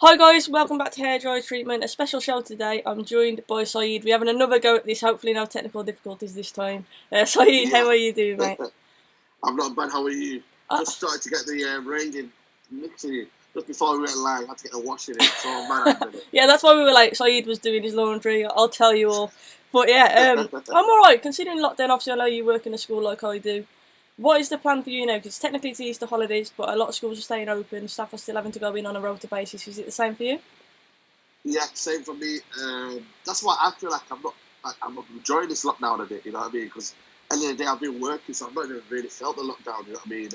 Hi guys, welcome back to Hair Dry Treatment, a special show today. I'm joined by Saeed. We're having another go at this, hopefully no technical difficulties this time. Saeed, Yeah, how are you doing, mate? I'm not bad. How are you? Uh, Just started to get the rain in, literally just before we went live. I had to get a wash in it, so I'm mad at the minute. yeah, that's why we were like, Saeed was doing his laundry, I'll tell you all. But yeah, I'm alright, considering lockdown, obviously I know you work in a school like I do. What is the plan for you now? Because technically it's Easter holidays, but a lot of schools are staying open, staff are still having to go in on a rota basis. Is it the same for you? Yeah, same for me. That's why I feel like I'm enjoying this lockdown a bit. You know what I mean? Because at the end of the day, I've been working, so I've not even really felt the lockdown. You know what I mean?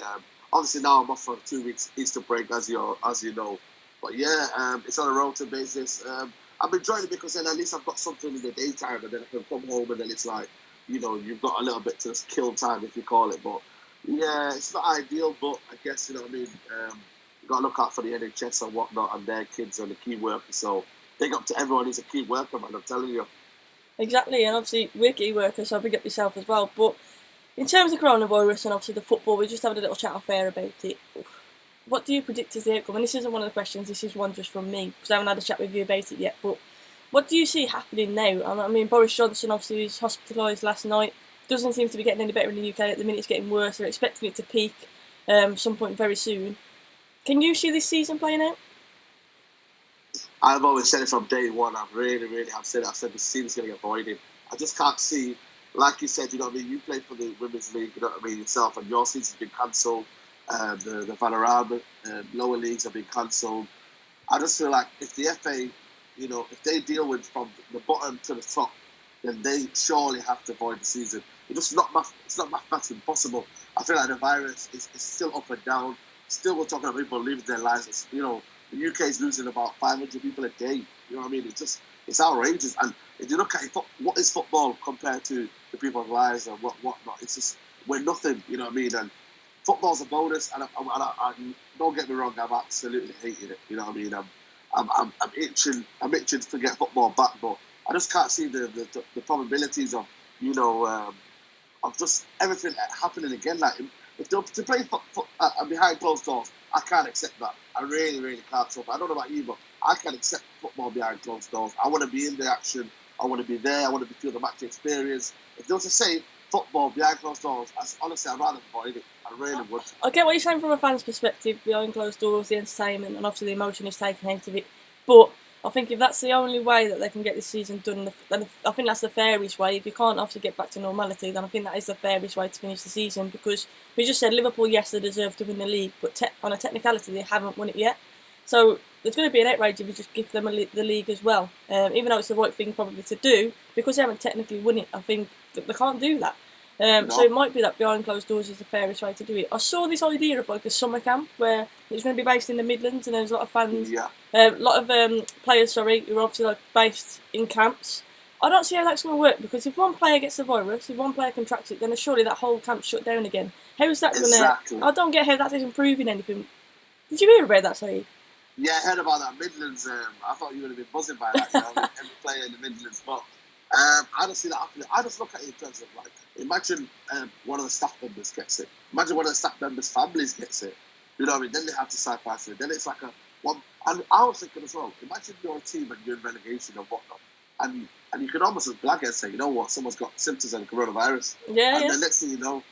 Obviously now I'm off for 2 weeks Easter break, as you know. But yeah, it's on a rota basis. I'm enjoying it because then at least I've got something in the daytime, and then I can come home, and then it's like, you've got a little bit to kill time, if you call it. But yeah, it's not ideal, but I guess, you know what I mean. You've got to look out for the NHS and whatnot, and their kids are the key workers. So big up to everyone who's a key worker, man. I'm telling you. Exactly, and obviously we're key workers, so big up yourself as well. But in terms of coronavirus and obviously the football, we just having a little chat off air about it. What do you predict is the outcome? And this isn't one of the questions, this is one just from me, because I haven't had a chat with you about it yet. But what do you see happening now? I mean, Boris Johnson obviously was hospitalised last night. Doesn't seem to be getting any better in the UK at the minute, it's getting worse. They're expecting it to peak some point very soon. Can you see this season playing out? I've always said it from day one. I've really have said it. I've said the season's going to get voided. I just can't see, like you said, you know what I mean? You play for the Women's League, you know what I mean, yourself, and your season's been cancelled. The Valorant lower leagues have been cancelled. I just feel like if the FA, if they deal with from the bottom to the top, then they surely have to void the season. It's not mathematically possible. I feel like the virus is still up and down. Still, we're talking about people losing their lives. The UK is losing about 500 people a day. You know what I mean? It's outrageous. And if you look at it, what is football compared to the people's lives and whatnot? It's just we're nothing. You know what I mean? And football's a bonus. And I don't get me wrong, I'm absolutely hating it. You know what I mean? I'm itching. I'm itching to get football back, but I just can't see the probabilities of of just everything happening again. Like if they're to play behind closed doors, I can't accept that. I really can't. So I don't know about you, but I can't accept football behind closed doors. I want to be in the action. I want to be there. I want to feel the match experience. If they were to say football behind closed doors, honestly, I'd rather avoid it. I really would. I get what you're saying from a fan's perspective, behind closed doors, the entertainment, and obviously the emotion is taken out of it. But I think if that's the only way that they can get this season done, then I think that's the fairest way. If you can't obviously get back to normality, then I think that is the fairest way to finish the season. Because we just said Liverpool, yes, they deserve to win the league, but on a technicality, they haven't won it yet. So there's going to be an outrage if you just give them the league as well. Even though it's the right thing probably to do, because they haven't technically won it, I think that they can't do that. No. So it might be that behind closed doors is the fairest way to do it. I saw this idea of like a summer camp where it's going to be based in the Midlands, and there's a lot of fans, a lot of players, who are obviously like based in camps. I don't see how that's going to work because if one player gets the virus, if one player contracts it, then surely that whole camp's shut down again. How is that Exactly. going to? I don't get how that is improving anything. Did you hear about that, Saeed? Yeah, I heard about that Midlands. I thought you would have been buzzing by that. Every player in the Midlands, but I don't see that happening. I just look at it in terms of like, imagine one of the staff members gets it. Imagine one of the staff members' families gets it. You know what I mean? Then they have to sacrifice it. Then it's like a one. And I was thinking as well. Imagine your team and you're in relegation and whatnot, and you can almost just blag it and say, you know what, someone's got symptoms of the coronavirus. Yeah. And the next thing you know,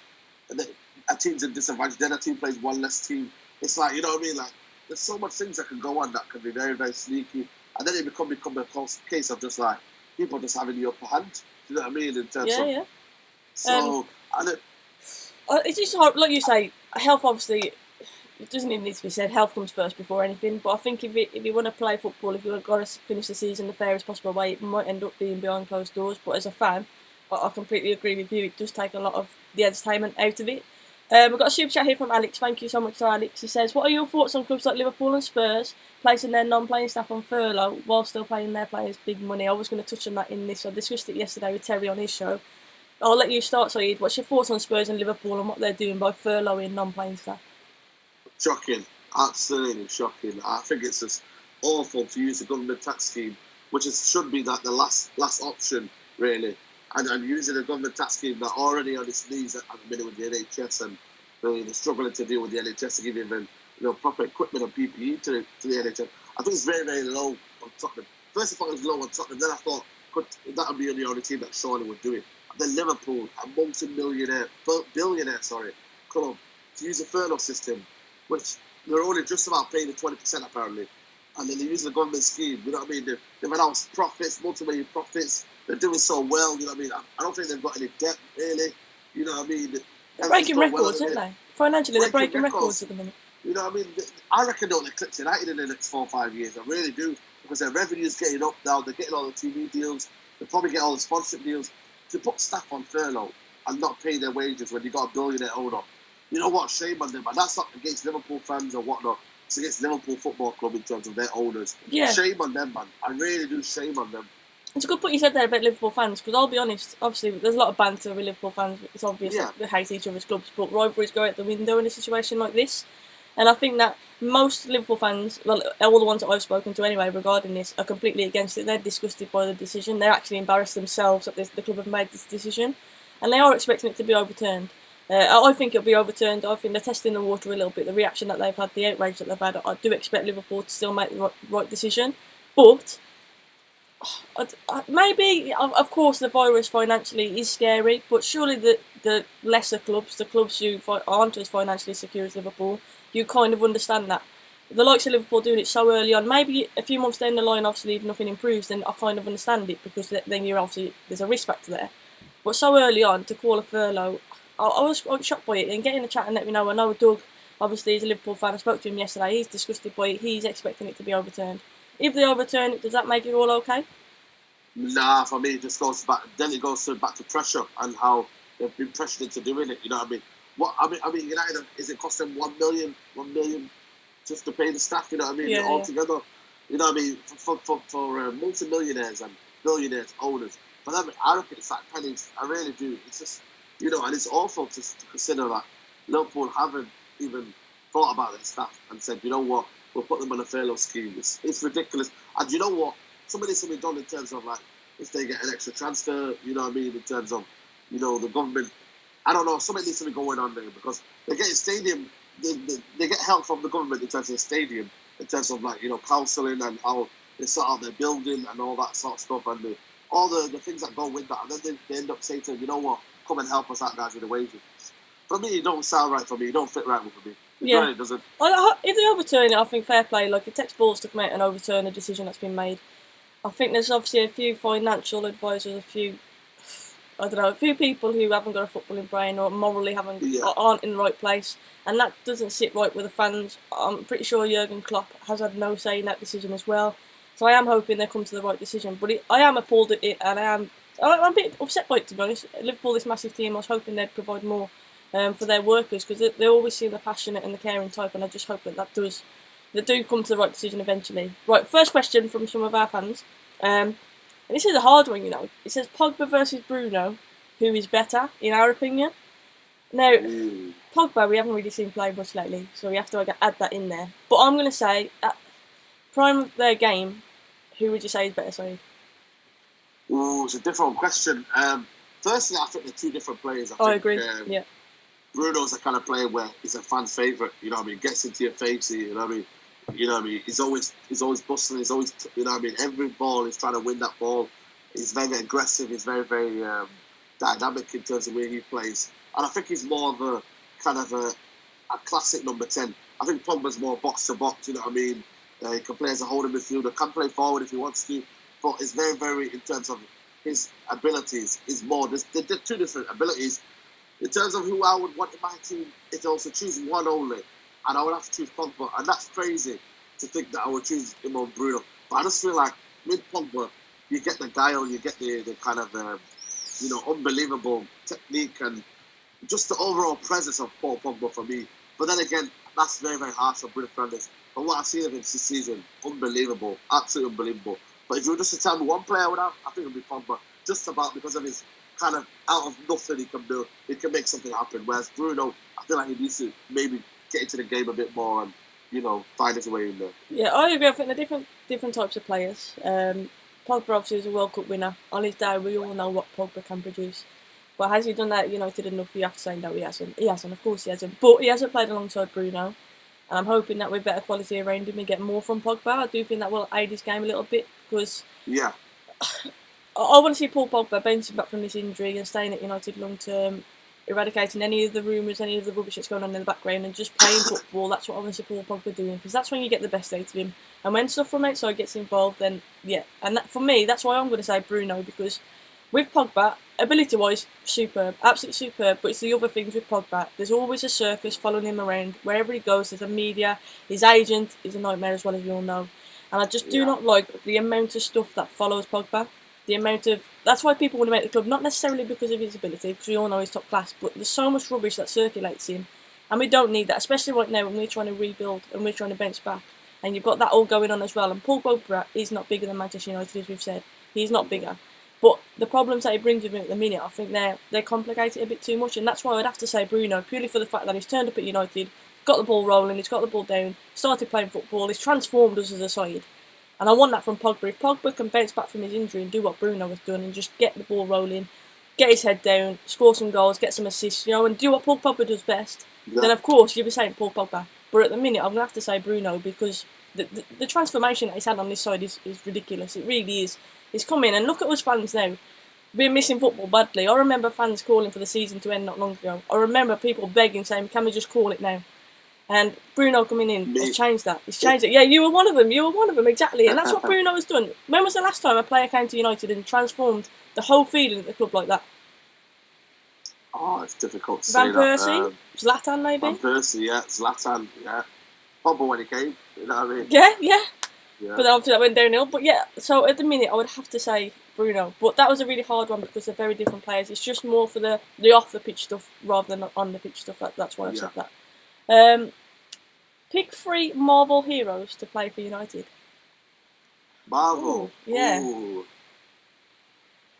a team's in disadvantage. Then a team plays one less team. It's like, you know what I mean? Like, there's so much things that can go on that can be very sneaky, and then it become a case of just like people just having the upper hand. You know what I mean? In terms of, yeah. So it's just hard, like you say, health obviously. It doesn't even need to be said. Health comes first before anything. But I think if you want to play football, if you've got to finish the season the fairest possible way, it might end up being behind closed doors. But as a fan, I completely agree with you. It does take a lot of the entertainment out of it. We've got a super chat here from Alex. Thank you so much to Alex. He says, what are your thoughts on clubs like Liverpool and Spurs placing their non-playing staff on furlough while still paying their players big money? I was going to touch on that in this. I discussed it yesterday with Terry on his show. I'll let you start, Saeed. What's your thoughts on Spurs and Liverpool and what they're doing by furloughing non-playing staff? Shocking, absolutely shocking. I think it's just awful to use the government tax scheme, which should be the last option really, and using the government tax scheme that already on its knees at the minute with the NHS and they're struggling to deal with the NHS to give even proper equipment and PPE to the NHS. I think it's very, very low on Tottenham. First I thought it was low on Tottenham, then I thought that would be the only team that surely would do it. And then Liverpool, a multi-billionaire club, to use a furlough system, which they're only just about paying the 20% apparently. And then they're using the government scheme, you know what I mean? They've announced profits, multi-million profits. They're doing so well, you know what I mean? I don't think they've got any debt, really. You know what I mean? They're breaking records, aren't they? Financially, they're breaking records at the minute. You know what I mean? I reckon they'll eclipse United in the next 4 or 5 years. I really do. Because their revenue's getting up now. They're getting all the TV deals. They'll probably get all the sponsorship deals. To put staff on furlough and not pay their wages when you got a billionaire owner, you know what? Shame on them. And that's not against Liverpool fans or whatnot. It's against Liverpool Football Club in terms of their owners. Yeah. Shame on them, man. I really do shame on them. It's a good point you said there about Liverpool fans, because I'll be honest, obviously there's a lot of banter with Liverpool fans. It's obvious that they hate each other's clubs, but rivalries go out the window in a situation like this. And I think that most Liverpool fans, well, all the ones that I've spoken to anyway regarding this, are completely against it. They're disgusted by the decision. They're actually embarrassed themselves that the club have made this decision. And they are expecting it to be overturned. I think it'll be overturned. I think they're testing the water a little bit. The reaction that they've had, the outrage that they've had, I do expect Liverpool to still make the right decision. But maybe, of course, the virus financially is scary, but surely the lesser clubs, the clubs who aren't as financially secure as Liverpool, you kind of understand that. The likes of Liverpool doing it so early on, maybe a few months down the line, obviously, if nothing improves, then I kind of understand it, because then you're obviously, there's a risk factor there. But so early on, to call a furlough, I was shocked by it. And get in the chat and let me know. I know Doug, obviously, is a Liverpool fan. I spoke to him yesterday. He's disgusted by it. He's expecting it to be overturned. If they overturn it, does that make it all okay? Nah, for me, it just goes back. Then it goes back to pressure and how they've been pressured into doing it. You know what I mean? I mean, United, is it cost them 1 million just to pay the staff? You know what I mean? All together. You know what I mean? For multi-millionaires and billionaires, owners, for them, I reckon it's like pennies. I really do. It's just, you know, and it's awful to consider that Liverpool haven't even thought about their staff and said, you know what, we'll put them on a furlough scheme. It's ridiculous. And you know what? Something needs to be done in terms of, like, if they get an extra transfer, you know what I mean, in terms of, you know, the government. I don't know, something needs to be going on there, because they get a stadium, they get help from the government in terms of the stadium, in terms of, like, you know, counselling and how they sort out their building and all that sort of stuff, and all the things that go with that. And then they end up saying to them, you know what, come and help us out, guys, with the wages. For me, it don't sound right for me. It don't fit right with me. Yeah. Really, it doesn't. If they overturn it, I think fair play. Like, it takes balls to come out and overturn a decision that's been made. I think there's obviously a few financial advisors, a few people who haven't got a footballing brain or morally aren't in the right place, and that doesn't sit right with the fans. I'm pretty sure Jurgen Klopp has had no say in that decision as well. So I am hoping they come to the right decision. But I am appalled at it, and I'm a bit upset by it, to be honest. Liverpool, this massive team, I was hoping they'd provide more for their workers, because they always seem the passionate and the caring type, and I just hope that they do come to the right decision eventually. Right, first question from some of our fans. And this is a hard one, you know. It says Pogba versus Bruno, who is better, in our opinion? Now, Pogba, we haven't really seen play much lately, so we have to add that in there. But I'm going to say, at prime of their game, who would you say is better, Saeed? Ooh, it's a different question. Firstly, I think they're two different players. I agree, yeah. Bruno's the kind of player where he's a fan's favourite, you know what I mean? Gets into your face, you know what I mean? You know what I mean? He's always bustling. He's always, you know what I mean? Every ball, he's trying to win that ball. He's very, very aggressive. He's very, very dynamic in terms of where he plays. And I think he's more of a kind of a classic number 10. I think Pogba's more box to box. You know what I mean? He can play as a holding midfielder. Can play forward if he wants to. But it's very, very, in terms of his abilities, is more. They're two different abilities. In terms of who I would want in my team, it's also choose one only. And I would have to choose Pogba. And that's crazy to think that I would choose him over Bruno. But I just feel like with Pogba, you get the guile, you get the kind of, you know, unbelievable technique and just the overall presence of Paul Pogba for me. But then again, that's very, very harsh on Bruno Fernandes. But what I've seen of him this season, unbelievable, absolutely unbelievable. But if you were just to tell me one player I would have, I think it would be Pogba. Just about because of his kind of out of nothing he can do. He can make something happen. Whereas Bruno, I feel like he needs to maybe get into the game a bit more and, you know, find his way in there. Yeah, I agree. I think they're different types of players. Pogba obviously is a World Cup winner. On his day, we all know what Pogba can produce. But has he done that at United enough? You have to say no, he hasn't. He hasn't, of course he hasn't. But he hasn't played alongside Bruno. And I'm hoping that with better quality around him, we get more from Pogba. I do think that will aid his game a little bit because Yeah. I want to see Paul Pogba bouncing back from this injury and staying at United long term, eradicating any of the rumours, any of the rubbish that's going on in the background, and just playing football. That's what I want to see Paul Pogba doing, because that's when you get the best out of him. And when stuff from outside gets involved, then yeah. And that, for me, that's why I'm going to say Bruno, because with Pogba, ability-wise, superb, absolutely superb. But it's the other things with Pogba. There's always a circus following him around wherever he goes. There's a media. His agent is a nightmare, as well as we all know. And I just do not like the amount of stuff that follows Pogba. The amount of... That's why people want to make the club, not necessarily because of his ability, because we all know he's top class, but there's so much rubbish that circulates him, and we don't need that, especially right now when we're trying to rebuild and we're trying to bounce back, and you've got that all going on as well. And Paul Pogba is not bigger than Manchester United, as we've said. He's not bigger. But the problems that he brings with him at the minute, I think they complicate it a bit too much, and that's why I'd have to say Bruno, purely for the fact that he's turned up at United, got the ball rolling, he's got the ball down, started playing football, he's transformed us as a side. And I want that from Pogba. If Pogba can bounce back from his injury and do what Bruno has done and just get the ball rolling, get his head down, score some goals, get some assists, and do what Paul Pogba does best, then of course you'll be saying Paul Pogba. But at the minute, I'm going to have to say Bruno, because the transformation that he's had on this side is ridiculous. It really is. He's come in, and look at us fans now. We're missing football badly. I remember fans calling for the season to end not long ago. I remember people begging, saying, can we just call it now? And Bruno coming in has changed that. He's changed it. Yeah, you were one of them. You were one of them, exactly. And that's what Bruno has done. When was the last time a player came to United and transformed the whole feeling of the club like that? Oh, it's difficult to Van say Persie? that. Zlatan, maybe? Van Persie, yeah. Zlatan, yeah. Pogba when he came, you know what I mean? Yeah. But then obviously that went downhill. But yeah, so at the minute I would have to say Bruno. But that was a really hard one because they're very different players. It's just more for the off-the-pitch stuff rather than on-the-pitch stuff. That's why I've said that. Pick 3 Marvel heroes to play for United. Marvel? Yeah. Ooh.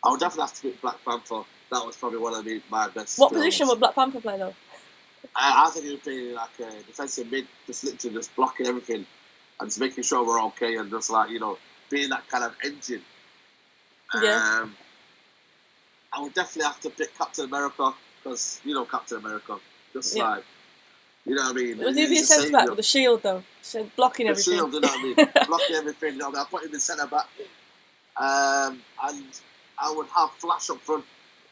I would definitely have to pick Black Panther. That was probably one of my best. What position would Black Panther play though? I think he would play like a defensive mid, just literally just blocking everything and just making sure we're okay and just like, being that kind of engine. Yeah. I would definitely have to pick Captain America because, Captain America. Just like, you know what I mean? Would he be a centre back with a shield though? So blocking everything. The shield, you know what I mean? Blocking everything, you know what I mean? I'll put him in centre back. And I would have Flash up front.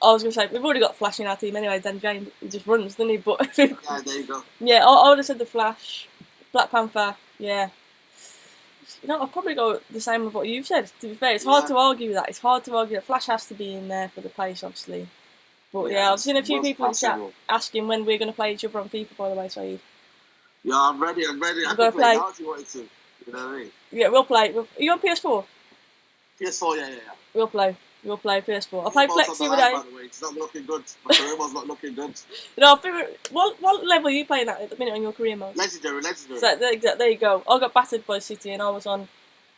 I was going to say, we've already got Flash in our team anyway, Dan James, he just runs, doesn't he? But yeah, there you go. Yeah, I would have said the Flash, Black Panther, yeah. I'll probably go the same with what you've said, to be fair. It's hard to argue with that. It's hard to argue that Flash has to be in there for the pace, obviously. But yeah, I've seen a few people in chat asking when we're going to play each other on FIFA, by the way, Saeed. Yeah, I'm ready. I can play now if you wanted to. You know what I mean? Yeah, we'll play. Are you on PS4? PS4, yeah. We'll play PS4. I played Flex the other day. By the way. It's not looking good. My career mode's not looking good. I think, what level are you playing at the minute on your career mode? Legendary. So there you go. I got battered by City and I was on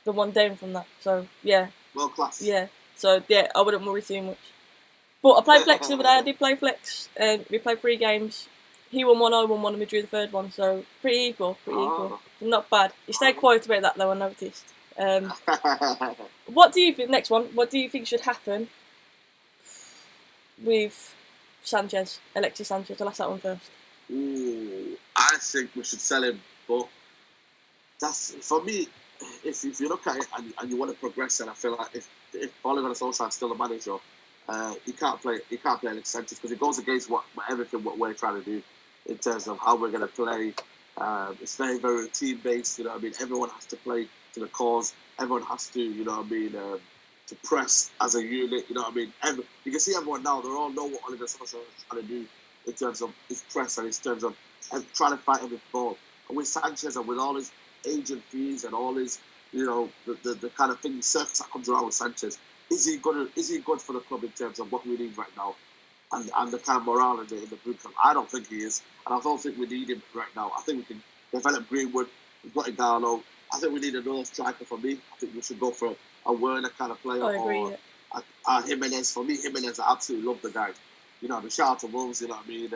the one down from that. So yeah. World class. Yeah. So yeah, I wouldn't worry too much. But I played Flex the other day. I did play Flex, and we played 3 games. He won 1, I won 1, and we drew the 3rd one. So pretty equal. Not bad. He stayed quiet about that though, I noticed. What do you think? Next one. What do you think should happen with Sanchez, Alexis Sanchez? I'll ask that one first. Ooh, I think we should sell him, but that's for me. If you look at it and you want to progress, and I feel like if Oliver Solskjaer is still the manager, he can't play Alexis Sanchez because it goes against what we're trying to do in terms of how we're going to play. It's very, very team based. You know what I mean? Everyone has to play to the cause. Everyone has to, you know what I mean, to press as a unit. You know what I mean? You can see everyone now. They all know what Oliver Solskjaer is trying to do in terms of his press and in terms of trying to fight every ball. And with Sanchez and with all his agent fees and all his, the kind of thing, circus that comes around with Sanchez, is he good for the club in terms of what we need right now? And the kind of morale in the group club? I don't think he is. And I don't think we need him right now. I think we can develop Greenwood. We've got Igalo. I think we need another striker for me. I think we should go for a Werner kind of player. I agree, or Jimenez. For me, Jimenez, I absolutely love the guy. The shout out to Wolves, you know what I mean?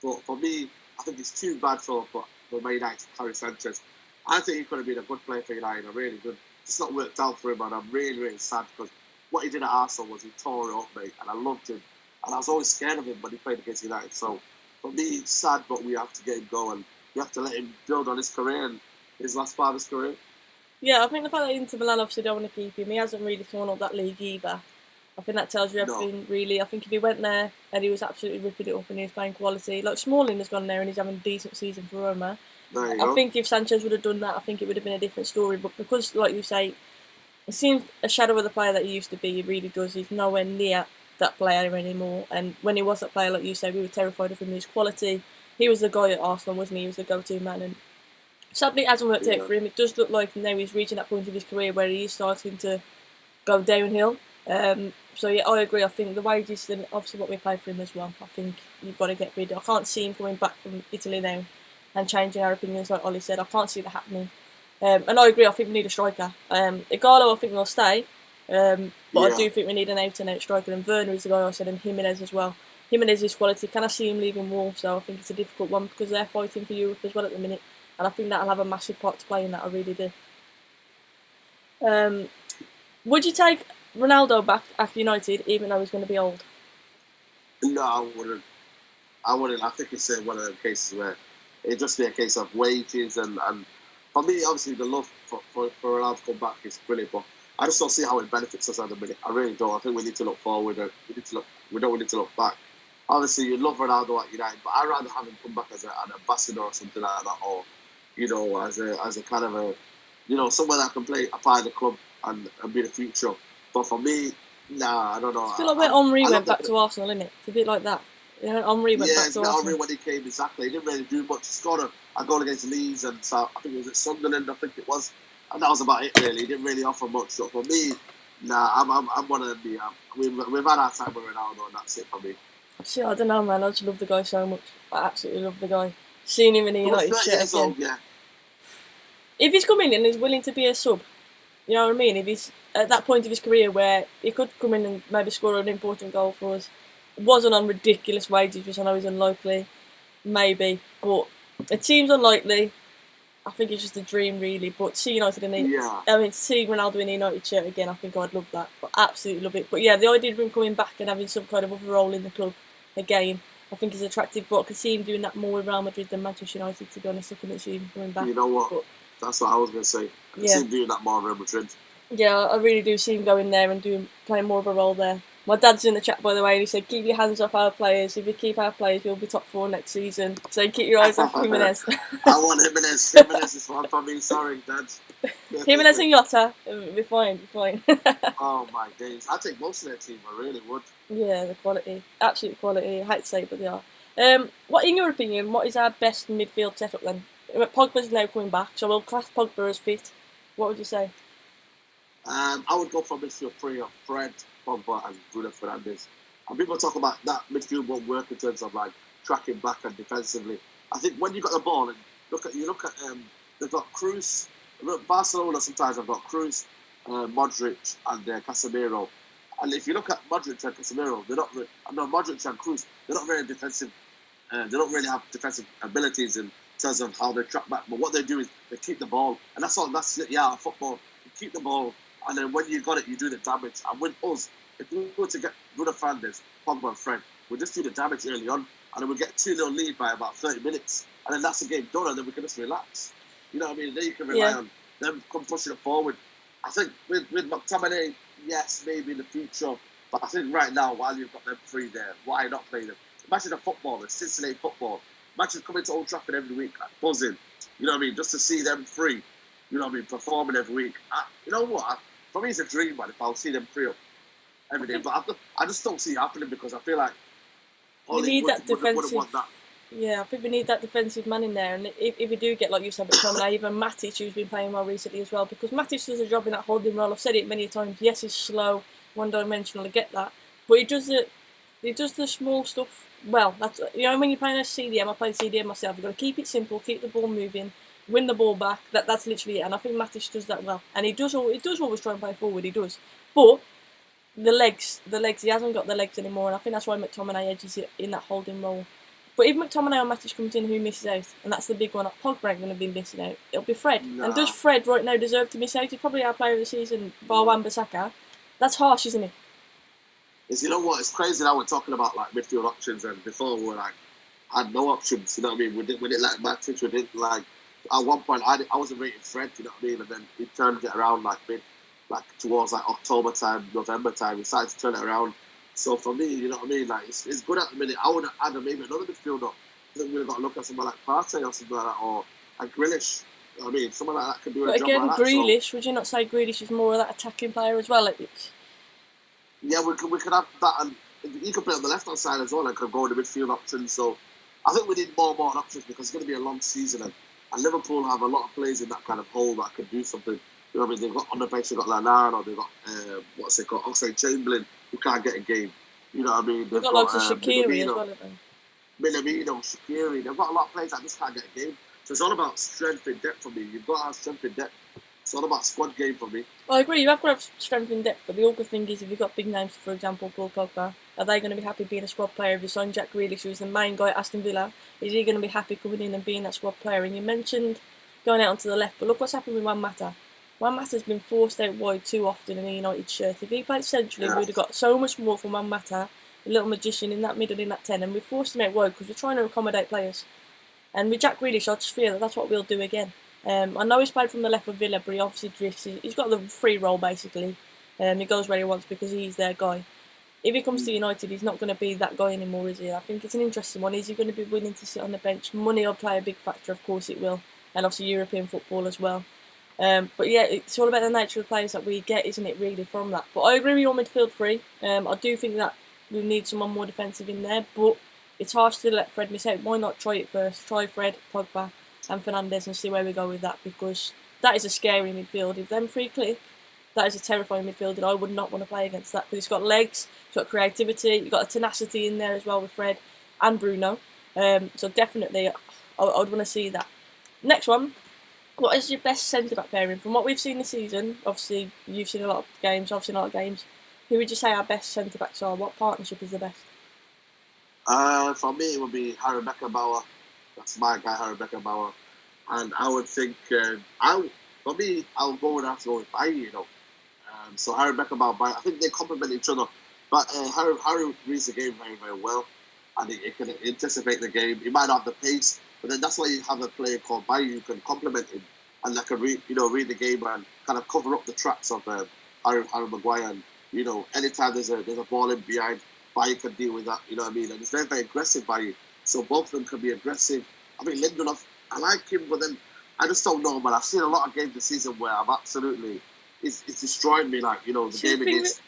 But for me, I think it's too bad for Man United to carry Sanchez. I think he could have been a good player for United, a really good. It's not worked out for him, and I'm really, really sad because what he did at Arsenal was he tore it up, mate, and I loved him. And I was always scared of him when he played against United. So, for me, it's sad, but we have to get him going. you have to let him build on his career and his last part of his career. Yeah, I think the fact that Inter Milan obviously don't want to keep him, he hasn't really torn up that league either. I think that tells you everything, really. I think if he went there and he was absolutely ripping it up and he was playing quality, like Smalling has gone there and he's having a decent season for Roma. I think if Sanchez would have done that, I think it would have been a different story. But because, like you say, it seems a shadow of the player that he used to be. He really does. He's nowhere near that player anymore. And when he was that player, like you say, we were terrified of him. His quality. He was the guy at Arsenal, wasn't he? He was the go-to man. And sadly, it hasn't worked out for him. It does look like now he's reaching that point of his career where he is starting to go downhill. So yeah, I agree. I think the wages and obviously what we pay for him as well. I think you've got to get rid of. I can't see him coming back from Italy now and changing our opinions like Ollie said. I can't see that happening. And I agree. I think we need a striker. Igalo, I think will stay. But I do think we need an out-and-out striker. And Werner is the guy I said, and Jimenez as well. Jimenez is quality. Can I see him leaving Wolves? So I think it's a difficult one because they're fighting for Europe as well at the minute. And I think that'll have a massive part to play in that. I really do. Would you take Ronaldo back at United, even though he's going to be old? No, I wouldn't. I think it's one of the cases where it'd just be a case of wages and for me, obviously, the love for Ronaldo to come back is brilliant, but I just don't see how it benefits us at the minute. I really don't. I think we need to look forward and we don't need to look back. Obviously, you love Ronaldo at United, but I'd rather have him come back as an ambassador or something like that, or as a kind of a someone that can play a part of the club and be the future. But for me, nah, I don't know. It's a bit like when Henry went back to Arsenal, isn't it? It's a bit like that. Henry went back to Arsenal. Henry when he came, exactly. He didn't really do much. He scored a goal against Leeds and I think it was at Sunderland, I think it was. And that was about it, really. He didn't really offer much. So for me, nah, I'm one of the... we've had our time with Ronaldo and that's it for me. See, I don't know, man. I just love the guy so much. I absolutely love the guy. Seeing him in the United shirt again. Old, yeah. If he's coming in and he's willing to be a sub, you know what I mean? If he's at that point of his career where he could come in and maybe score an important goal for us, wasn't on ridiculous wages, which I know is unlikely, maybe, but it seems unlikely. I think it's just a dream, really. But see United in the, see Ronaldo in the United shirt again, I think I'd love that. But absolutely love it. But yeah, the idea of him coming back and having some kind of other role in the club again, I think is attractive. But I could see him doing that more with Real Madrid than Manchester United. To be honest, I couldn't see him coming back. You know what? But that's what I was going to say. I could see him doing that more with Real Madrid. Yeah, I really do see him going there and playing more of a role there. My dad's in the chat, by the way, and he said, keep your hands off our players. If you keep our players, we'll be top 4 next season. So keep your eyes off Jimenez. I want Jimenez. Jimenez is one for me. Sorry, Dad. Jimenez and Jota. We're fine. Oh, my days. I'd take most of their team. I really would. Yeah, the quality. Absolute quality. I hate to say it, but they are. What, in your opinion, what is our best midfield setup then? Pogba's now coming back, so we'll class Pogba as fit. What would you say? I would go for midfield 3 of Fred, Pogba and Bruno Fernandes. And people talk about that midfield won't work in terms of like tracking back and defensively. I think when you got the ball and you look at they've got Cruz. Barcelona sometimes have got Cruz, Modric and Casemiro. And if you look at Modric and Casemiro, Modric and Cruz, they're not very defensive. They don't really have defensive abilities in terms of how they track back. But what they do is they keep the ball, and that's all. That's football. You keep the ball. And then when you got it, you do the damage. And with us, if we were to get Bruno Fernandes, Pogba and Fred, we'll just do the damage early on. And then we'll get 2-0 lead by about 30 minutes. And then that's the game done. And then we can just relax. You know what I mean? Then you can rely on them come pushing it forward. I think with McTominay, yes, maybe in the future. But I think right now, while you've got them 3 there, why not play them? Imagine a footballer, Cincinnati football. Imagine coming to Old Trafford every week, like buzzing. You know what I mean? Just to see them 3. You know what I mean? Performing every week. You know what? For me, it's a dream, man, if I'll see them 3 up every day. But I just don't see it happening because I feel like we need that defensive. Yeah, I think we need that defensive man in there. And if we do get, like you said, McTominay, even Matic, who's been playing well recently as well, because Matic does a job in that holding role. I've said it many times. Yes, he's slow, one-dimensional. I get that, but he does the small stuff well. That's when you're playing a CDM. I played CDM myself. You've got to keep it simple, keep the ball moving. Win the ball back. That's literally it. And I think Matic does that well. And he does always try and play forward. He does. But the legs. He hasn't got the legs anymore. And I think that's why McTominay edges it in that holding role. But if McTominay or Matic comes in, who misses out? And that's the big one. Pogba ain't going to be missing out. It'll be Fred. Nah. And does Fred right now deserve to miss out? He's probably our player of the season, bar Wan-Bissaka. That's harsh, isn't it? You know what? It's crazy now we're talking about like midfield options, and before we were like, had no options. You know what I mean? We didn't like Matic. We didn't like. At one point, I wasn't rating Fred. You know what I mean? And then he turned it around towards like October time, November time. He started to turn it around. So for me, you know what I mean? Like it's good at the minute. I would add maybe another midfielder. I think we've got to look at someone like Partey or something like that, or like Grealish. You know what I mean? Someone like that can do a job like that. But again, Grealish, would you not say Grealish is more of that attacking player as well? Yeah, we could have that, and he could play on the left hand side as well, and could go in the midfield options. So I think we need more options because it's going to be a long season, and Liverpool have a lot of players in that kind of hole that can do something. You know what I mean? They've got on the bench, they've got Lallana, or they've got what's it called, Oxlade-Chamberlain, who can't get a game. You know what I mean? They've got lots of Shaqiri as well, haven't they? Minamino, Shaqiri. They've got a lot of players that just can't get a game. So it's all about strength in depth for me. You've got to have strength in depth. It's all about squad game for me. Well, I agree, you have got to have strength in depth, but the awkward thing is if you've got big names, for example, Paul Pogba, are they going to be happy being a squad player if you sign Jack Grealish, who's the main guy at Aston Villa? Is he going to be happy coming in and being that squad player? And you mentioned going out onto the left, but look what's happened with Juan Mata. Juan Mata's been forced out wide too often in a United shirt. If he played centrally, we would have got so much more from Juan Mata, a little magician in that middle, in that 10, and we've forced him out wide because we're trying to accommodate players. And with Jack Grealish, I just feel that that's what we'll do again. I know he's played from the left of Villa, but he obviously drifts. He's got the free role, basically. He goes where he wants because he's their guy. If he comes to United, he's not going to be that guy anymore, is he? I think it's an interesting one. Is he going to be willing to sit on the bench? Money will play a big factor, of course it will. And obviously European football as well. But yeah, it's all about the nature of players that we get, isn't it, really, from that. But I agree with your midfield three. I do think that we need someone more defensive in there, but it's harsh to let Fred miss out. Why not try it first? Try Fred, Pogba and Fernandes and see where we go with that, because that is a scary midfield. If them three click, that is a terrifying midfield, and I would not want to play against that, because it's got legs, it's got creativity, you've got a tenacity in there as well with Fred and Bruno. So definitely, I would want to see that. Next one, what is your best centre-back pairing? From what we've seen this season, obviously you've seen a lot of games, I've seen a lot of games, who would you say our best centre-backs are? What partnership is the best? For me, it would be Harry Beckenbauer. That's my guy, Harry Beckenbauer. And I would think, I'll go with Bailly, you know. So Harry Beckenbauer, Bailly, I think they complement each other. But Harry reads the game very, very well. And he can anticipate the game. He might not have the pace, but then that's why you have a player called Bailly who can complement him and that can read the game and kind of cover up the tracks of Harry Maguire. And, you know, anytime there's a ball in behind, Bailly can deal with that, you know what I mean? And it's very, very aggressive, Bailly. So both of them can be aggressive. I mean, Lindelof, I like him, but then I just don't know, man. I've seen a lot of games this season where I've absolutely, it's destroying me, like, you know, the game against...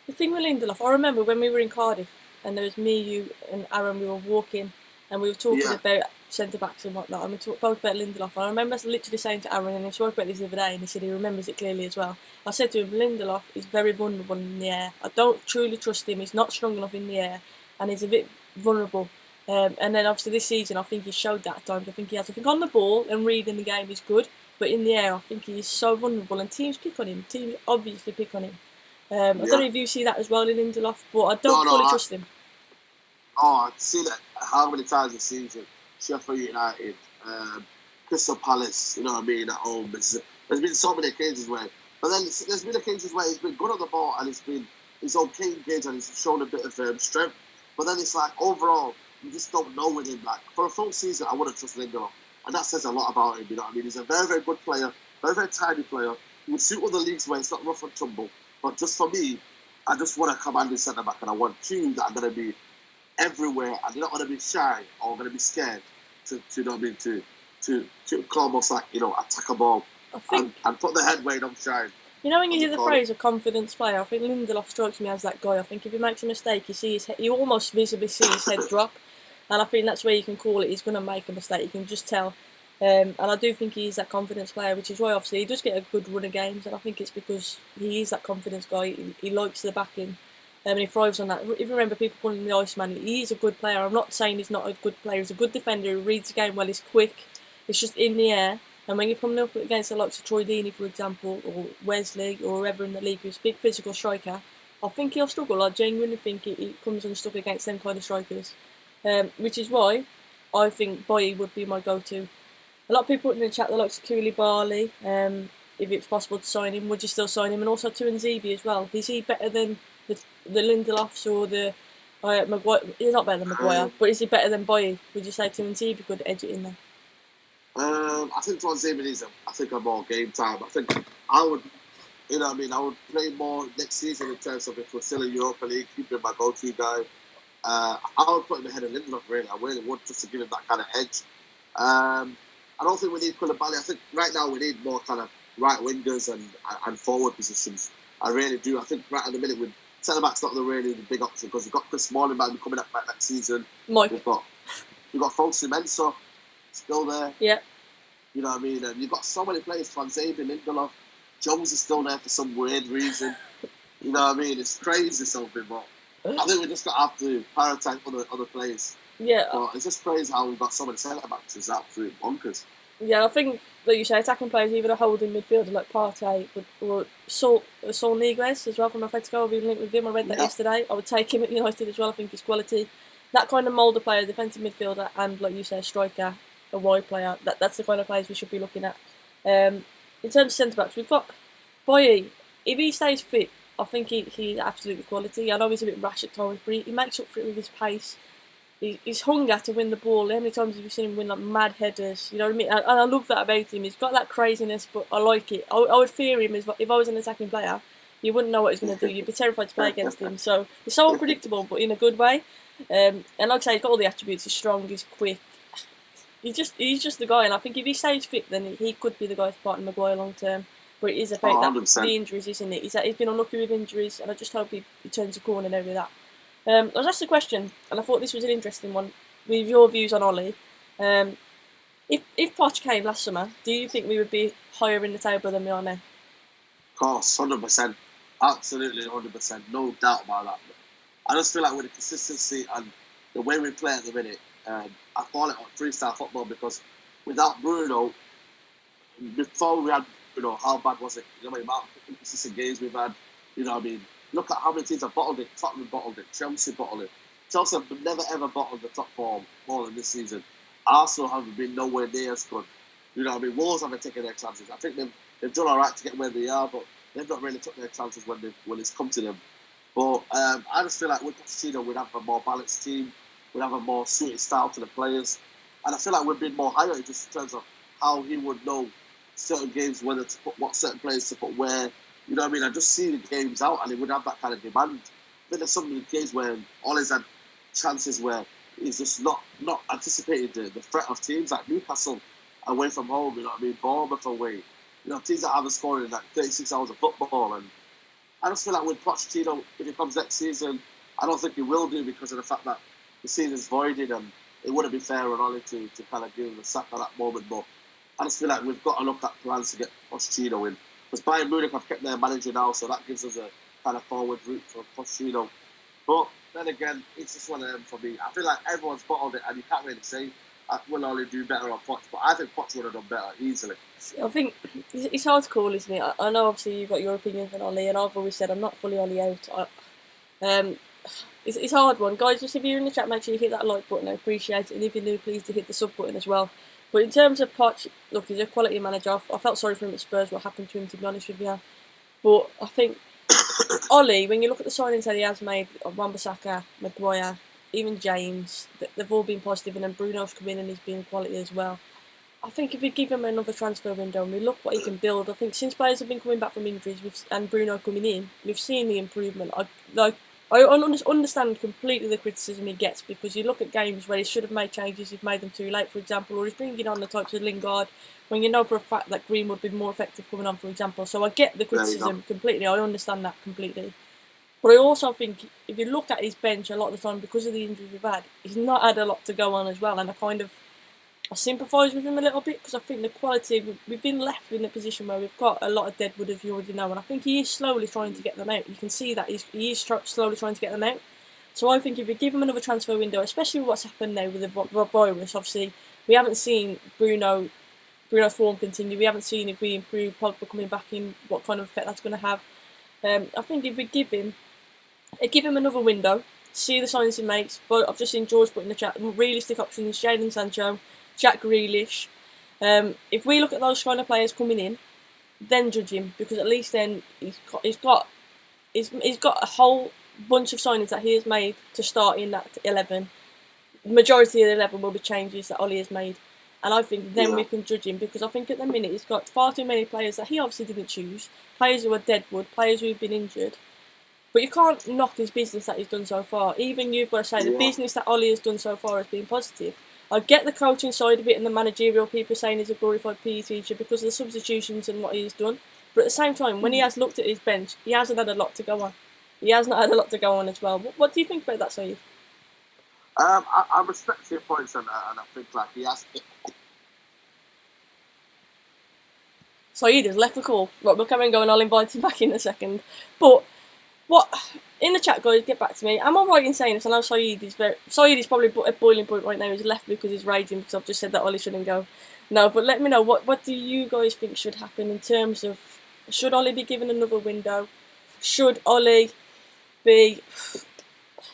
The thing with Lindelof, I remember when we were in Cardiff and there was me, you and Aaron, we were walking and we were talking about centre-backs and whatnot, and we talked both about Lindelof. And I remember literally saying to Aaron, and he spoke about this the other day, and he said he remembers it clearly as well. I said to him, Lindelof is very vulnerable in the air. I don't truly trust him. He's not strong enough in the air, and he's a bit vulnerable. And then obviously this season, I think he showed that at times. I think he has. I think on the ball and reading the game is good, but in the air, I think he is so vulnerable, and teams pick on him. Teams obviously pick on him. I don't know if you see that as well in Lindelof, but I don't fully trust him. I've seen it how many times this season. Sheffield United, Crystal Palace, you know what I mean, at home. There's been so many occasions where, but then there's been occasions where he's been good on the ball and he's okay in games and he's shown a bit of strength. But then it's like overall, you just don't know with him. Like for a full season, I wouldn't trust Lindelof, and that says a lot about him. You know what I mean? He's a very, very good player, very, very tiny player. He would suit other leagues where it's not rough and tumble. But just for me, I just want a commanding centre back, and I want two that are going to be everywhere, and they're not going to be shy or going to be scared to you know what I mean, to almost like, you know, attack a ball and put the head weight on shine. You know when you hear the phrase a confidence player, I think Lindelof strikes me as that guy. I think if he makes a mistake, you almost visibly see his head drop, and I think that's where you can call it. He's going to make a mistake. You can just tell. And I do think he's that confidence player, which is why obviously he does get a good run of games, and I think it's because he is that confidence guy. He likes the backing, and he thrives on that. If you remember people calling him the Iceman, he is a good player. I'm not saying he's not a good player. He's a good defender. He reads the game well. He's quick. It's just in the air. And when you're coming up against the likes of Troy Deeney, for example, or Wesley, or whoever in the league who's a big physical striker, I think he'll struggle. I genuinely think he comes unstuck against them kind of strikers, which is why I think Bailly would be my go-to. A lot of people in the chat, they like Koulibaly. If it's possible to sign him, would you still sign him? And also Tuanzebe as well. Is he better than the Lindelofs or the Maguire, he's not better than Maguire, Um, but is he better than Boye? Would you say Tuanzebe could edge it in there? I think Tuanzebe needs a more game time. I think I would, I would play more next season in terms of if we're still in Europa League, keep him my go-to guy. I would put him ahead of Lindelof, really. I really would, just to give him that kind of edge. I don't think we need Koulibaly. I think right now we need more kind of right wingers and forward positions. I really do. I think right at the minute with centre back's not really the big option because we've got Chris Smalling might be coming up back next season. Mike. We've got Fosu Mensah still there. Yeah. You know what I mean? And you've got so many players, Tuanzebe, Lindelof, Jones is still there for some weird reason. You know what I mean? It's crazy something, but I think we just got to have to prioritise other players. Yeah. But it's just crazy how we've got so many centre backs. It's absolute bonkers. Yeah, I think, like you say, attacking players, even a holding midfielder like Partey or Saul Niguez as well from Atletico. I've been linked with him. I read that yesterday. I would take him at United as well. I think he's quality. That kind of mould of player, defensive midfielder, and like you say, a striker, a wide player. That's the kind of players we should be looking at. In terms of centre backs, we've got Boye. If he stays fit, I think he's absolutely quality. I know he's a bit rash at times, but he makes up for it with his pace. His hunger to win the ball. How many times have you seen him win like mad headers? You know what I mean? And I love that about him. He's got that craziness, but I like it. I would fear him if I was an attacking player. You wouldn't know what he's going to do. You'd be terrified to play against him. So he's so unpredictable, but in a good way. And like I say, he's got all the attributes. He's strong. He's quick. He's just the guy. And I think if he stays fit, then he could be the guy to partner Maguire long term. But it is about the injuries, isn't it? He's been unlucky with injuries, and I just hope he turns a corner now with that. I was asked a question, and I thought this was an interesting one, with your views on Ollie. If Poch came last summer, do you think we would be higher in the table than we are now? Of course, 100%. Absolutely 100%. No doubt about that. I just feel like with the consistency and the way we play at the minute, I call it freestyle football because without Bruno, before we had Bruno, how bad was it? You know what I mean? Amount of consistent games we've had, you know what I mean? Look at how many teams have bottled it. Tottenham bottled it. Chelsea bottled it. Chelsea have never ever bottled the top four more than this season. Arsenal haven't been nowhere near as good. You know what I mean? Wolves haven't taken their chances. I think they've done all right to get where they are, but they've not really took their chances when it's come to them. But I just feel like with Pochettino, we'd have a more balanced team. We'd have a more suited style to the players. And I feel like we've been more higher just in terms of how he would know certain games, whether to put what certain players to put where. You know what I mean? I just see the games out and he would have that kind of demand. Then there's some of the games where Ollie's had chances where he's just not anticipated the threat of teams like Newcastle away from home, you know what I mean? Bournemouth away. You know, teams that haven't scored in like 36 hours of football. And I just feel like with Pochettino, if he comes next season, I don't think he will do because of the fact that the season's voided and it wouldn't be fair on Ollie to kind of give him a sack at that moment. But I just feel like we've got to look at plans to get Pochettino in. Because Bayern Munich have kept their manager now, so that gives us a kind of forward route for Pochettino. But then again, it's just one of them for me. I feel like everyone's bottled it, and you can't really say will Ollie do better on Poch, but I think Poch would have done better easily. I think it's hard to call, isn't it? I know obviously you've got your opinions on Ollie, and I've always said I'm not fully Ollie out. It's a hard one. Guys, just if you're in the chat, make sure you hit that like button. I appreciate it. And if you're new, please do hit the sub button as well. But in terms of Poch, look, he's a quality manager. I felt sorry for him at Spurs, what happened to him, to be honest with you. But I think Ollie, when you look at the signings that he has made, Wan-Bissaka, Maguire, even James, they've all been positive, and then Bruno's come in and he's been quality as well. I think if we give him another transfer window and we look what he can build, I think since players have been coming back from injuries and Bruno coming in, we've seen the improvement. I understand completely the criticism he gets because you look at games where he should have made changes, he's made them too late, for example, or he's bringing on the types of Lingard when you know for a fact that Green would be more effective coming on, for example. So I get the criticism completely, I understand that completely. But I also think if you look at his bench a lot of the time, because of the injuries we've had, he's not had a lot to go on as well, and I sympathise with him a little bit because I think the quality, we've been left in a position where we've got a lot of deadwood, as you already know, and I think he is slowly trying to get them out. You can see that he is slowly trying to get them out. So I think if we give him another transfer window, especially with what's happened now with the virus, obviously we haven't seen Bruno's form continue. We haven't seen if we improve Pogba coming back in, what kind of effect that's going to have. I think if we give him another window, see the signs he makes. But I've just seen George put in the chat realistic options: Jadon Sancho, Jack Grealish. If we look at those kind of players coming in, then judge him, because at least then he's got a whole bunch of signings that he has made to start in that 11, the majority of the 11 will be changes that Ollie has made. And I think then we can judge him, because I think at the minute he's got far too many players that he obviously didn't choose, players who are deadwood, players who have been injured. But you can't knock his business that he's done so far. Even you've got to say the business that Ollie has done so far has been positive. I get the coaching side of it and the managerial people saying he's a glorified PE teacher because of the substitutions and what he's done. But at the same time, when he has looked at his bench, he hasn't had a lot to go on. He has not had a lot to go on as well. What do you think about that, Saeed? I respect your points on that, and I think like he has. Saeed has left the call. Right, we'll come and go, and I'll invite him back in a second. But what in the chat, guys? Get back to me. Am I right in saying this? I know Saeed is probably at boiling point right now. He's left because he's raging because I've just said that Ollie shouldn't go. No, but let me know what do you guys think should happen in terms of, should Ollie be given another window? Should Ollie be,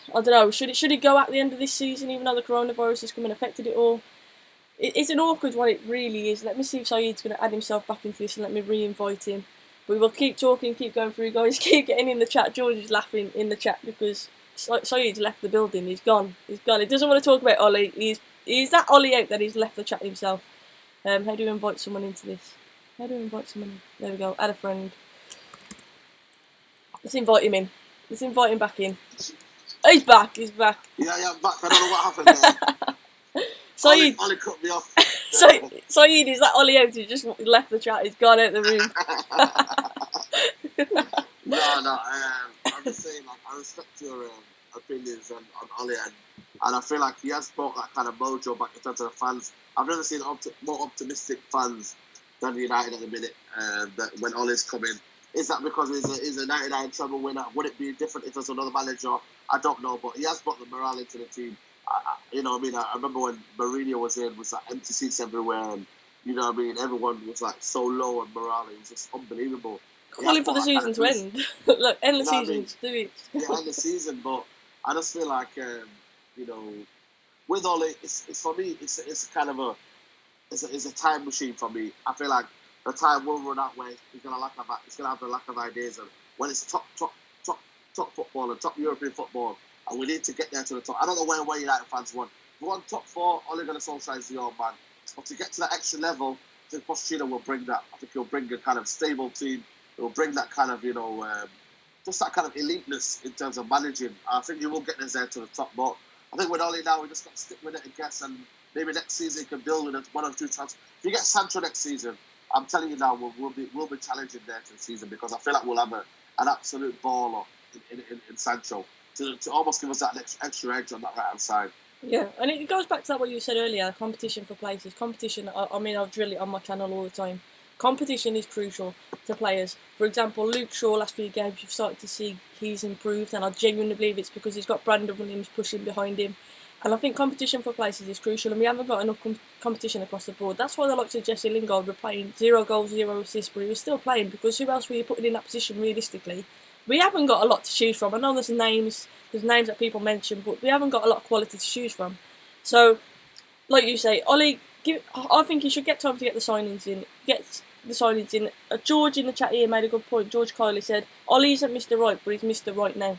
I don't know, should he go at the end of this season even though the coronavirus has come and affected it all? It's an awkward one, it really is. Let me see if Saeed's going to add himself back into this and let me re-invite him. We will keep talking, keep going through, guys. Keep getting in the chat. George is laughing in the chat because Saeed's left the building. He's gone. He doesn't want to talk about Ollie. He's that Ollie out that he's left the chat himself. How do you invite someone into this? How do you invite someone in? There we go. Add a friend. Let's invite him in. Let's invite him back in. He's back. He's back. Yeah, I'm back. I don't know what happened there. Saeed. Ollie cut me off. Saeed, is that Ollie out? He just left the chat. He's gone out the room. No. I'm just saying, like, I respect your opinions on Ollie, and I feel like he has brought that kind of mojo back in terms of the fans. I've never seen more optimistic fans than United at the minute. That when Ollie's coming, is that because he's a 99 treble winner? Would it be different if it was another manager? I don't know, but he has brought the morale into the team. You know what I mean? I remember when Mourinho was like empty seats everywhere, and you know what I mean? Everyone was like so low on morale. It was just unbelievable. Calling for the season to end. Look, end the season. Do it. Yeah, end the season. But I just feel like, you know, with Ollie, it's for me, it's kind of a time machine for me. I feel like the time will run out where he's gonna have a lack of ideas, and when it's top football and top European football, and we need to get there to the top. I don't know where United fans want. If we want top 4, Ole Gunnar Solskjaer is the old man. But to get to that extra level, I think Pochettino will bring that. I think he'll bring a kind of stable team. He'll bring that kind of, you know, just that kind of eliteness in terms of managing. I think he will get us there to the top. But I think with Ole now, we just got to stick with it, I guess, and maybe next season he can build with 1 or 2 transfers. If you get Sancho next season, I'm telling you now, we'll be challenging there to the season, because I feel like we'll have an absolute baller in Sancho. To almost give us that extra edge on that right-hand side. Yeah, and it goes back to that what you said earlier, competition for places. Competition, I mean, I've drilled it on my channel all the time. Competition is crucial to players. For example, Luke Shaw, last few games, you've started to see he's improved, and I genuinely believe it's because he's got Brandon Williams pushing behind him. And I think competition for places is crucial, and we haven't got enough competition across the board. That's why the likes of Jesse Lingard were playing 0 goals, 0 assists, but he was still playing, because who else were you putting in that position realistically? We haven't got a lot to choose from. I know there's names that people mention, but we haven't got a lot of quality to choose from. So, like you say, Ollie, I think he should get time to get the signings in. George in the chat here made a good point. George Kiley said, Ollie isn't Mr. Right, but he's Mr. Right now.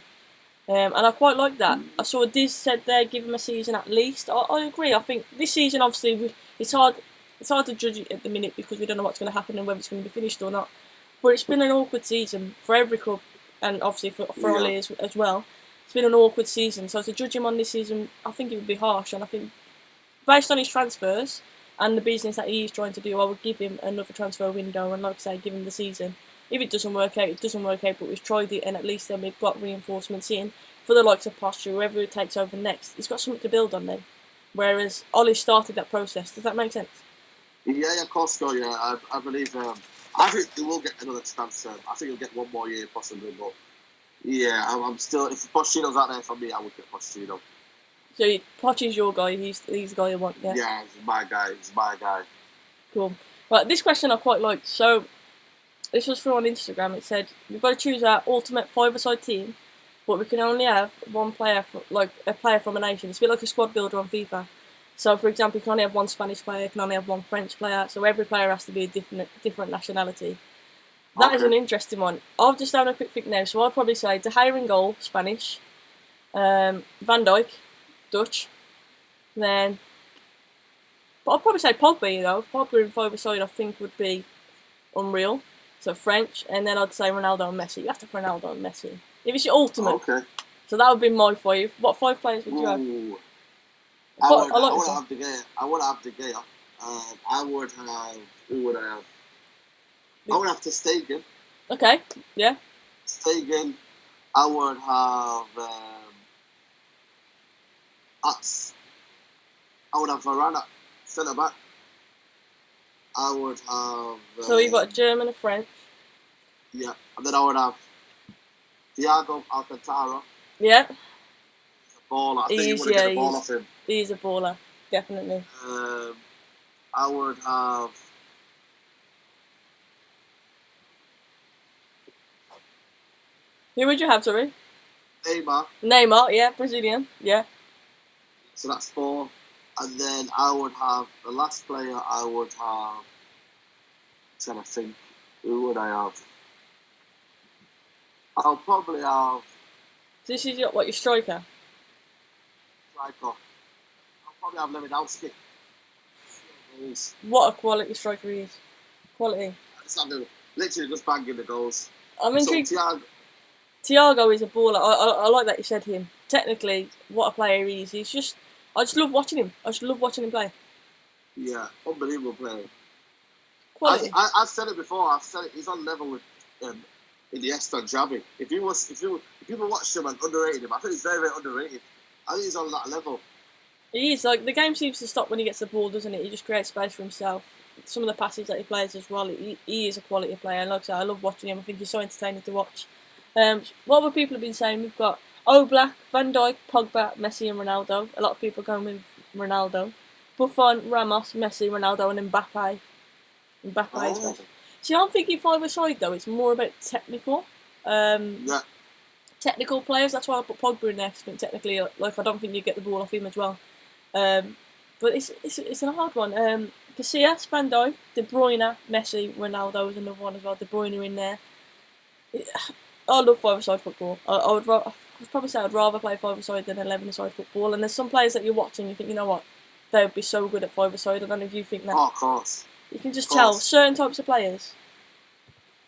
And I quite like that. I saw Diz said there, give him a season at least. I agree. I think this season, obviously, it's hard to judge it at the minute because we don't know what's going to happen and whether it's going to be finished or not. But it's been an awkward season for every club, and obviously for Ollie as well. It's been an awkward season, so to judge him on this season, I think it would be harsh. And I think, based on his transfers and the business that he is trying to do, I would give him another transfer window, and like I say, give him the season. If it doesn't work out, it doesn't work out, but we've tried it, and at least then we've got reinforcements in for the likes of Posture, whoever it takes over next. He's got something to build on then, whereas Ollie started that process. Does that make sense? Yeah, of course, yeah. I believe... I think he will get another transfer. I think he'll get 1 more year possibly, but yeah, I'm still. If Pochettino's out there for me, I would get Pochettino. So Poch is your guy. He's the guy you want. Yeah. Yeah, he's my guy. Cool. Right, this question I quite liked. So this was through on Instagram. It said we've got to choose our ultimate 5-a-side team, but we can only have 1 player, a player from a nation. It's a bit like a squad builder on FIFA. So, for example, you can only have 1 Spanish player, you can only have 1 French player, so every player has to be a different nationality. That is an interesting one. I've just done a quick think now, so I'd probably say De Gea in goal, Spanish. Van Dijk, Dutch. Then, but I'd probably say Pogba, you know. Pogba in 5-a-side I think would be unreal. So French, and then I'd say Ronaldo and Messi. You have to have Ronaldo and Messi. If it's your ultimate. Okay. So that would be my 5. What 5 players would you have? I would have De Gea. I would have De Gea. I would have. Who would I have? I would have to Stegen. Okay. Yeah. Stegen. I would have. I would have Varane, centre back. I would have. So you've got a German and French. Yeah, and then I would have Thiago Alcantara. Yeah. He's a baller. I think you would get a ball off him. He's a baller, definitely. I would have. Who would you have, sorry? Neymar, yeah, Brazilian, yeah. So that's 4. And then I would have, the last player I would have, I'm trying to think, who would I have? I'll probably have... This is your striker? Striker. I'll probably have Lewandowski. What a quality striker he is. Quality. Literally just banging the goals. I'm intrigued. So, Thiago is a baller. I like that you said him. Technically, what a player he is. He's just... I just love watching him. I just love watching him play. Yeah, unbelievable player. Quality. I've said it before. I've said it. He's on level with Iniesta and Xavi. If people watched him and underrated him, I think he's very, very underrated. I think he's on that level. He is. Like, the game seems to stop when he gets the ball, doesn't it? He just creates space for himself. Some of the passes that he plays as well, he is a quality player. And like I said, I love watching him. I think he's so entertaining to watch. What other people have been saying? We've got Oblak, Van Dijk, Pogba, Messi and Ronaldo. A lot of people going with Ronaldo. Buffon, Ramos, Messi, Ronaldo and Mbappe. Mbappe. See, I'm thinking 5-a-side though. It's more about technical. Yeah. Technical players. That's why I put Pogba in there. Because technically, like I don't think you get the ball off him as well. But it's a hard one. Casillas, Van Dijk, De Bruyne, Messi, Ronaldo is another one as well. De Bruyne in there. I love 5-a-side football. I'd probably say I'd rather play 5-a-side than 11-a-side football. And there's some players that you're watching, you think, you know what, they would be so good at 5-a-side. I don't know if you think that. Oh, of course. You can just tell certain types of players.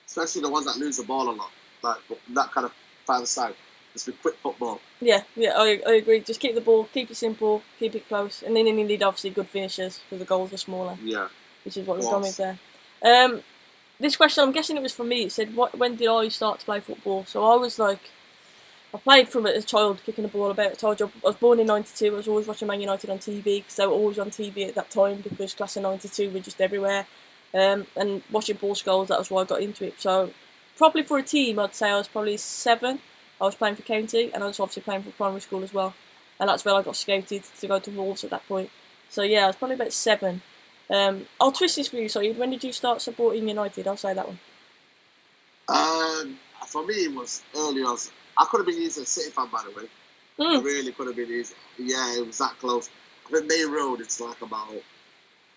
Especially the ones that lose the ball a lot. Like that kind of 5-a-side. Just be quick football. Yeah, I agree. Just keep the ball, keep it simple, keep it close. And then you need obviously good finishers because the goals are smaller. Yeah. Which is what we've gone with there. This question, I'm guessing it was from me. It said, when did I start to play football? So I was like, I played from as a child, kicking the ball about. I told you, I was born in 92. I was always watching Man United on TV because they were always on TV at that time because class of 92 were just everywhere. And watching ball goals, that was why I got into it. So probably for a team, I'd say I was probably 7. I was playing for county and I was obviously playing for primary school as well. And that's where I got scouted to go to Wolves at that point. So yeah, I was probably about 7. I'll twist this for you, Saeed. When did you start supporting United? I'll say that one. For me, it was early on. I could have been easy a City fan, by the way. I really could have been easy. Yeah, it was that close. I think Main Road, it's like about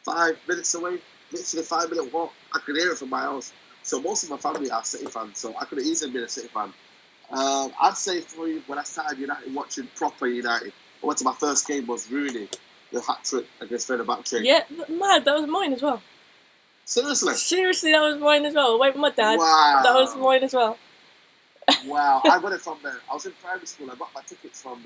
5 minutes away. Literally 5-minute walk. I could hear it from my house. So most of my family are City fans, so I could have easily been a City fan. I'd say for me, when I started United, watching proper United, I went to my first game was Rooney. The hat-trick against Fernandes. Yeah, mad. That was mine as well. Seriously? Seriously, that was mine as well. I went with my dad. Wow. That was mine as well. Wow. I got it from there. I was in primary school. I got my tickets from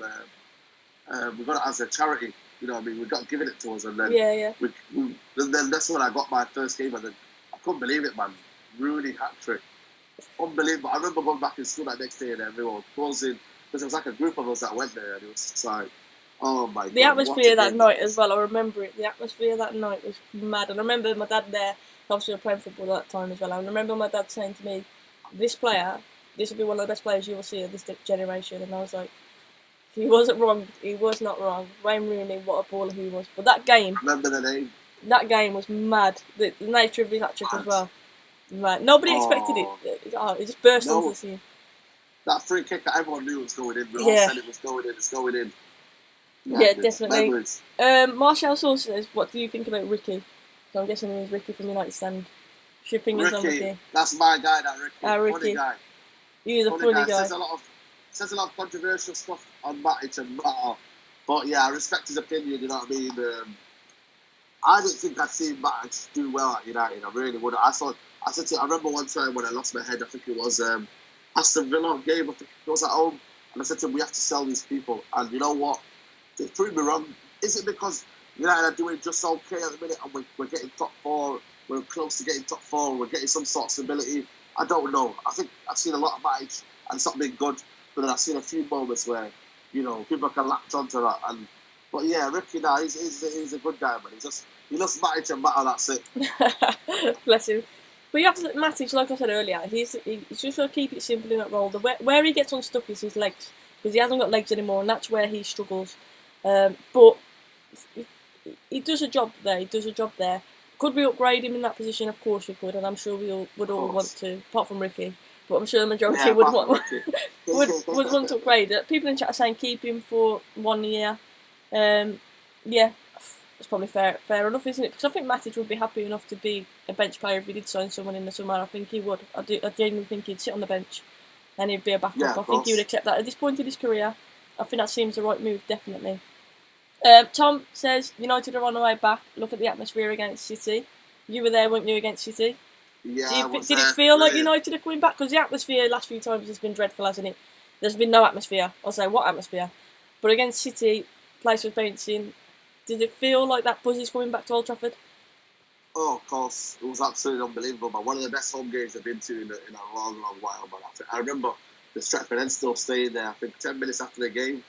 we got it as a charity. You know what I mean? We got given it to us. And then and then that's when I got my first game. And then I couldn't believe it, man. Rooney hat-trick. Unbelievable. I remember going back in school that next day and everyone was buzzing. Because it was like a group of us that went there. And it was just like... Oh my God. The atmosphere that night as well, I remember it. The atmosphere that night was mad. And I remember my dad there, obviously I was playing football at that time as well. I remember my dad saying to me, this player, this will be one of the best players you will see of this generation. And I was like, he wasn't wrong. He was not wrong. Wayne Rooney, what a baller he was. But that game... Remember the name? That game was mad. The nature of his hat-trick as well. Mad. Nobody expected it. It just burst onto the scene. That free kick that everyone knew was going in. We all said it was going in. It's going in. Yeah, definitely. Marshall Source says, what do you think about Ricky? So I'm guessing it means Ricky from United Stand. Shipping is Ricky, unlucky. that's my guy, that Ricky. Ricky. Funny guy. He's a funny guy. Says a lot of controversial stuff on Matic and Matter. But yeah, I respect his opinion, you know what I mean? I didn't think I'd seen Matic do well at United. I really wouldn't. I remember one time when I lost my head, I think it was Aston Villa game, I think it was at home. And I said to him, we have to sell these people. And you know what? They proved me wrong. Is it because United are doing just okay at the minute and we're getting top four, we're close to getting top four, we're getting some sort of stability? I don't know. I think I've seen a lot of Matic and it's not been good. But then I've seen a few moments where, you know, people can latch onto that. But yeah, Ricky now, he's a good guy, man. He loves Matic and Matter, that's it. Bless him. But you have to, Matic, like I said earlier, he's just going to keep it simple in that role. Where he gets unstuck is his legs, because he hasn't got legs anymore, and that's where he struggles. But he does a job there. Could we upgrade him in that position? Of course we could, and I'm sure we would all want to, apart from Ricky. But I'm sure the majority would want to upgrade it. People in chat are saying keep him for 1 year. Yeah, that's probably fair enough, isn't it? Because I think Matic would be happy enough to be a bench player if he did sign someone in the summer. I think he would. I genuinely think he'd sit on the bench and he'd be a backup. Yeah, I think he would accept that at this point in his career. I think that seems the right move, definitely. Tom says United are on the way back. Look at the atmosphere against City. You were there, weren't you, against City? Yeah. Did it feel like United are coming back? Because the atmosphere last few times has been dreadful, hasn't it? There's been no atmosphere. I'll say, what atmosphere? But against City, place was bouncing. Did it feel like that buzz is coming back to Old Trafford? Oh, of course. It was absolutely unbelievable, man. One of the best home games I've been to in a long, long while, man. I remember the Stratford still staying there, I think 10 minutes after the game.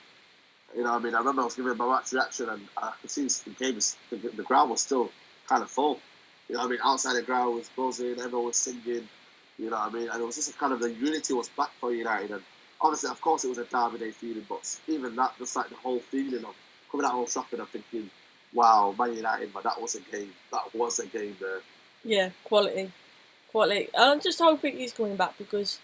You know what I mean? I remember I was giving my match reaction and I could see the ground was still kind of full. You know what I mean? Outside the ground was buzzing, everyone was singing. You know what I mean? And it was just a kind of the unity was back for United. And obviously, of course, it was a Derby Day feeling, but even that, just like the whole feeling of coming out of Old Trafford and thinking, wow, Man United, man, that was a game. That was a game there. Yeah, quality. I'm just hoping he's coming back because,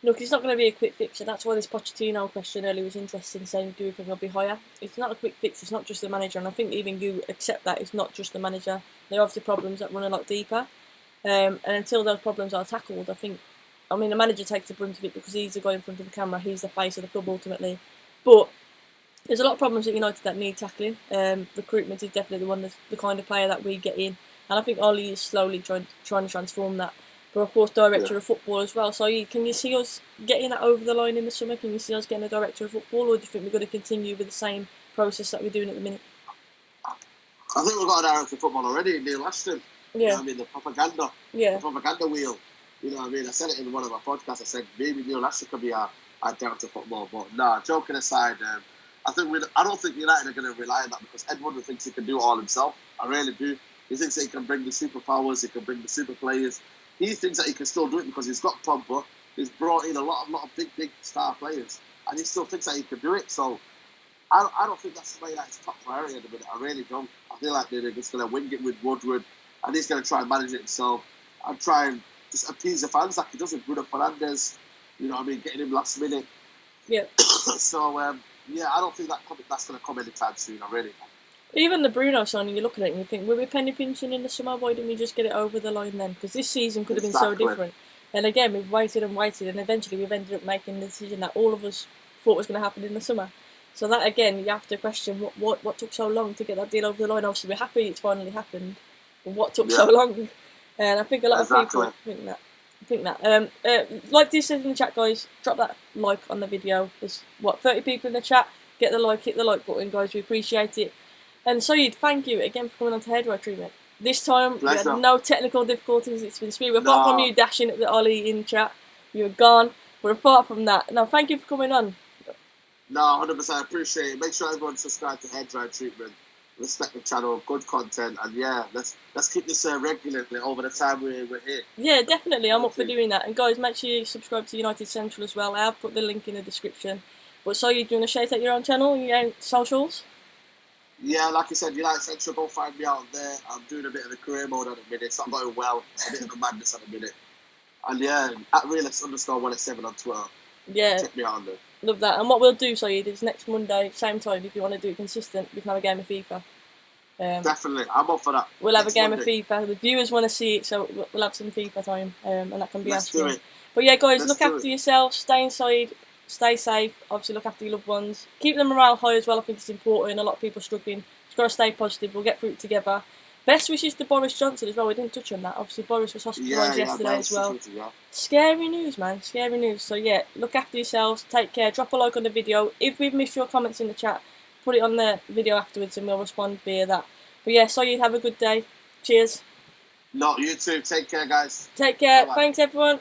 look, it's not going to be a quick fix, and that's why this Pochettino question earlier was interesting, saying, do you think he'll be higher? It's not a quick fix, it's not just the manager, and I think even you accept that it's not just the manager. There are obviously problems that run a lot deeper, and until those problems are tackled, the manager takes the brunt of it because he's the guy in front of the camera, he's the face of the club ultimately. But there's a lot of problems at United that need tackling. Recruitment is definitely the kind of player that we get in, and I think Ollie is slowly trying to transform that. But of course, director of football as well. So can you see us getting that over the line in the summer? Can you see us getting a director of football, or do you think we're going to continue with the same process that we're doing at the minute? I think we've got a director of football already, Neil Ashton. Yeah. You know what I mean? The propaganda. Yeah. The propaganda wheel. You know what I mean? I said it in one of my podcasts. I said maybe Neil Ashton could be our director of football. But nah, joking aside, I don't think United are going to rely on that because Ed Woodward thinks he can do it all himself. I really do. He thinks that he can bring the superpowers, he can bring the super players. He thinks that he can still do it because he's got Pogba. He's brought in a lot of big star players, and he still thinks that he can do it. So I don't think that's United's top priority at the minute. I really don't. I feel like they're just going to wing it with Woodward, and he's going to try and manage it himself and try and just appease the fans like he does with Bruno Fernandes. You know what I mean? Getting him last minute. Yeah. So yeah, I don't think that's going to come anytime soon. I really don't. Even the Bruno signing, you look at it and you think, were we penny pinching in the summer? Why didn't we just get it over the line then? Because this season could have been so different. And again, we've waited, and eventually we've ended up making the decision that all of us thought was going to happen in the summer. So that, again, you have to question what took so long to get that deal over the line. Obviously, we're happy it's finally happened, but what took so long? And I think a lot of people think that. Like this says in the chat, guys, drop that like on the video. There's, 30 people in the chat? Get the like, hit the like button, guys. We appreciate it. And Saeed, thank you again for coming on to Head Recruitment. This time, we had no technical difficulties. It's been smooth. Apart from you dashing at the Ollie in chat, you were gone. But apart from that, no, thank you for coming on. No, 100%. I appreciate it. Make sure everyone subscribe to Head Recruitment. Respect the channel, good content, and yeah, let's keep this regularly over the time we're here. Yeah, definitely. I'm up for doing that. And guys, make sure you subscribe to United Central as well. I have put the link in the description. But Saeed, do you want to shout out your own channel, your own socials? Yeah, like you said, United Central, go find me out there. I'm doing a bit of a career mode at the minute. It's not going well. It's a bit of a madness at the minute. And yeah, at realist_187 on Twitter. Yeah. Check me out on there. Love that. And what we'll do, Saeed, is next Monday, same time, if you want to do it consistent, we can have a game of FIFA. Definitely, I'm up for that. We'll have Next a game Monday. of FIFA. The viewers want to see it, so we'll have some FIFA time, and that can be Let's asked do for. it. But yeah, guys, Let's look do after it. yourselves, stay inside, stay safe. Obviously, look after your loved ones. Keep the morale high as well. I think it's important. A lot of people struggling. Just got to stay positive. We'll get through it together. Best wishes to Boris Johnson as well. We didn't touch on that. Obviously, Boris was hospitalised yesterday as well. Scary news, man. Scary news. So yeah, look after yourselves. Take care. Drop a like on the video. If we've missed your comments in the chat, put it on the video afterwards and we'll respond via that. But yeah, Saeed, have a good day. Cheers. No, you too. Take care, guys. Take care. Bye-bye. Thanks, everyone.